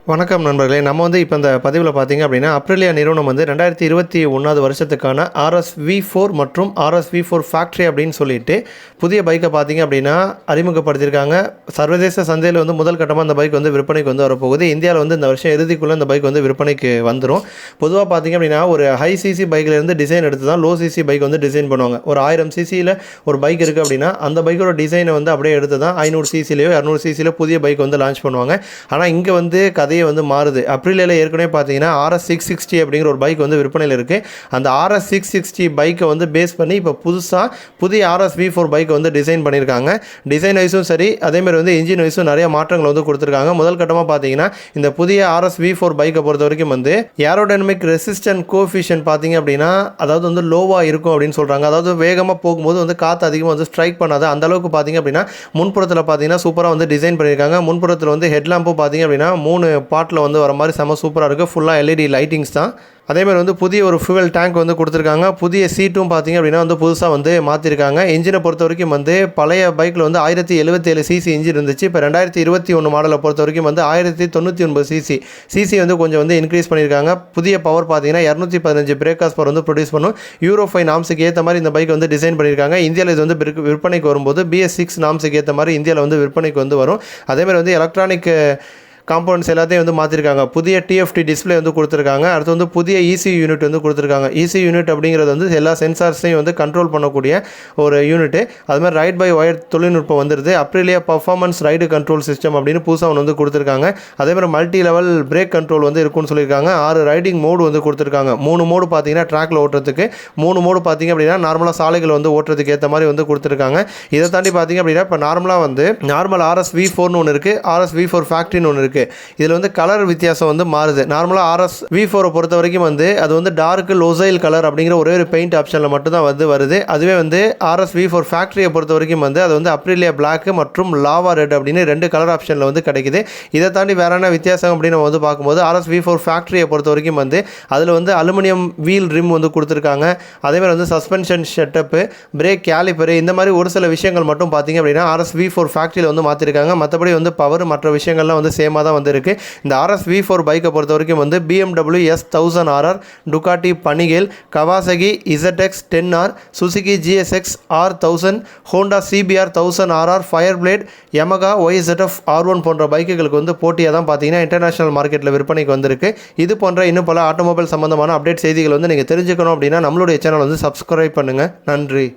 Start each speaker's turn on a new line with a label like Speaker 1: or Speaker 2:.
Speaker 1: வணக்கம் நண்பர்களே. நம்ம வந்து இப்போ இந்த பதிவில் பார்த்தீங்க அப்படின்னா அப்ரிலியா நிறுவனம் வந்து 2021 வருஷத்துக்கான RSV4 மற்றும் RSV4 ஃபேக்ட்ரி அப்படின்னு சொல்லிட்டு புதிய பைக்கை பார்த்தீங்க அப்படின்னா அறிமுகப்படுத்தியிருக்காங்க. சர்வதேச சந்தையில் வந்து முதல் கட்டமாக அந்த பைக் வந்து விற்பனைக்கு வந்து வரப்போகுது. இந்தியாவில் வந்து இந்த வருஷம் இறுதிக்குள்ளே இந்த பைக் வந்து விற்பனைக்கு வந்துடும். பொதுவாக பார்த்தீங்க அப்படின்னா ஒரு ஹை சிசி பைக்கிலேருந்து டிசைன் எடுத்து தான் லோ சிசி பைக் வந்து டிசைன் பண்ணுவாங்க. ஒரு 1000 சிசியில் ஒரு பைக் இருக்குது அப்படின்னா அந்த பைக்கோட டிசைனை வந்து அப்படியே எடுத்து தான் 500 சிசிலையோ 200 சிசியில் புதிய பைக் வந்து லான்ச் பண்ணுவாங்க. ஆனால் இங்கே வந்து வந்து மாறுது. அப்ரிலியால ஏற்கனவே பார்த்தீங்கன்னா RS660 அப்படிங்கிற ஒரு பைக் வந்து விற்பனையில் இருக்குது. அந்த RS660 பைக்கை வந்து பேஸ் பண்ணி இப்போ புதிய RSV4 பைக்கை வந்து டிசைன் பண்ணியிருக்காங்க. டிசைன் வைஸும் சரி, அதேமாதிரி வந்து இன்ஜின் வைஸும் நிறைய மாற்றங்கள் வந்து கொடுத்துருக்காங்க. முதல் கட்டமாக பார்த்தீங்கன்னா இந்த புதிய RSV4 பைக்கை பொறுத்த வரைக்கும் வந்து ஏரோடைனமிக் ரெசிஸ்டன்ட் கோஎஃபிஷியன்ட் பார்த்தீங்க அப்படின்னா அதாவது வந்து லோவாக இருக்கும் அப்படின்னு சொல்கிறாங்க. அதாவது வேகமாக போகும்போது வந்து காற்று அதிகமாக வந்து ஸ்ட்ரைக் பண்ணாது. அந்த அளவுக்கு பார்த்தீங்க அப்படின்னா முன்புறத்தில் பார்த்தீங்கன்னா சூப்பராக வந்து டிசைன் பண்ணியிருக்காங்க. முன்புறத்தில் வந்து ஹெட்லாம்பும் பார்த்தீங்க அப்படின்னா 3 பாட்டில் வந்து வர மாதிரி செம சூப்பராக இருக்குது. ஃபுல்லாக LED லைட்டிங்ஸ் தான். அதேமாதிரி வந்து புதிய ஒரு ஃபியூவல் டேங்க் வந்து கொடுத்துருக்காங்க. புதிய சீட்டும் பார்த்திங்க அப்படின்னா வந்து புதுசாக வந்து மாற்றிருக்காங்க. இன்ஜினை பொறுத்த வரைக்கும் வந்து பழைய பைக்கில் வந்து 1077 சிசி இன்ஜின் இருந்துச்சு. இப்போ 2021 மாடலை பொறுத்த வரைக்கும் வந்து 1099 சிசி வந்து கொஞ்சம் வந்து இன்க்ரீஸ் பண்ணியிருக்காங்க. புதிய பவர் பார்த்தீங்கன்னா 215 பிரேக்காஸ் பவர் வந்து ப்ரொடியூஸ் பண்ணும். Euro 5 நாம்ஸுக்கு ஏற்ற மாதிரி இந்த பைக் வந்து டிசைன் பண்ணியிருக்காங்க. இந்தியாவில் இது வந்து விற்பனைக்கு வரும்போது BS6 நாம்ஸுக்கு ஏற்ற மாதிரி இந்தியாவில் வந்து விற்பனைக்கு வந்து வரும். அதேமாதிரி வந்து எலக்ட்ரானிக் காம்பவுண்ட்ஸ் எல்லாத்தையும் வந்து மாற்றிருக்காங்க. புதிய TFT டிஸ்பிளே வந்து கொடுத்துருக்காங்க. அடுத்து வந்து புதிய ECU யூனிட் வந்து கொடுத்துருக்காங்க. ECU யூனிட் அப்படிங்கிறது வந்து எல்லா சென்சார்ஸையும் வந்து கண்ட்ரோல் பண்ணக்கூடிய ஒரு யூனிட்டு. அதுமாதிரி ரைட் பை ஒயர் தொழில்நுட்பம் வந்துடுது. Aprilia performance ride control system அப்படின்னு புதுசாக ஒன்று வந்து கொடுத்துருக்காங்க. அதேமாதிரி மல்டி லெவல் பிரேக் கண்ட்ரோல் வந்து இருக்குன்னு சொல்லியிருக்காங்க. 6 ரைடிங் மோடு வந்து கொடுத்துருக்காங்க. 3 மோடு பார்த்தீங்கன்னா ட்ராக்கில் ஓட்டுறதுக்கு, 3 மோடு பார்த்தீங்க அப்படின்னா நார்மலாக சாலைகள் வந்து ஓட்டுறதுக்கு ஏற்ற மாதிரி வந்து கொடுத்துருக்காங்க. இதை தாண்டி பார்த்தீங்க அப்படின்னா இப்போ நார்மல் RSV4னு ஒன்று இருக்குது, RSV4 ஃபேக்ட்ரின்னு ஒன்று இருக்குது. இதில் வந்து கலர் வித்தியாசம் வந்து மாறுது. நார்மலாக RSV4 பொறுத்த வரைக்கும் வந்து அது வந்து டார்க் லோசைல் கலர் அப்படிங்கிற ஒரே ஒரு பெயிண்ட் ஆப்ஷனில் மட்டும்தான் வந்து வருது. அதுவே வந்து RSV4 ஃபேக்ட்ரியை பொறுத்த வரைக்கும் வந்து அது வந்து அப்ரிலியா பிளாக் மற்றும் லாவா ரெட் அப்படின்னு 2 கலர் ஆப்ஷனில் வந்து கிடைக்குது. இதை தாண்டி வேற என்ன வித்தியாசம் அப்படின்னு நம்ம வந்து பார்க்கும்போது RSV4 ஃபேக்ட்ரியை பொறுத்த வரைக்கும் வந்து அதில் வந்து அலுமினியம் வீல் ரிம் வந்து கொடுத்துருக்காங்க. அதேமாதிரி வந்து சஸ்பென்ஷன் செட்டப்பு, பிரேக் கேலிப்பரு, இந்த மாதிரி ஒரு சில விஷயங்கள் மட்டும் பார்த்தீங்க அப்படின்னா RSV4 ஃபேக்ட்ரியில் வந்து மாற்றிருக்காங்க. மற்றபடி வந்து பவர் மற்ற விஷயங்கள்லாம் வந்து சேமாக தான் வந்து இருக்கு. இந்த RSV4 பைக்கை பொறுத்த வரைக்கும் வந்து BMW S1000RR, Ducati Panigale, Kawasaki ZX 10R, Suzuki GSX R1000, Honda CBR 1000RR, Fireblade, Yamaha YZF R1 போன்ற பைக்குகளுக்கு வந்து போட்டியாக தான் பார்த்தீங்கன்னா இன்டர்நேஷனல் மார்க்கெட்டில் விற்பனைக்கு வந்திருக்கு. இது போன்ற இன்னும் பல ஆட்டோமொபைல் சம்பந்தமான அப்டேட் செய்திகள் வந்து நீங்கள் தெரிஞ்சுக்கணும் அப்படின்னா நம்மளுடைய சேனல் வந்து சப்ஸ்கிரைப் பண்ணுங்கள். நன்றி.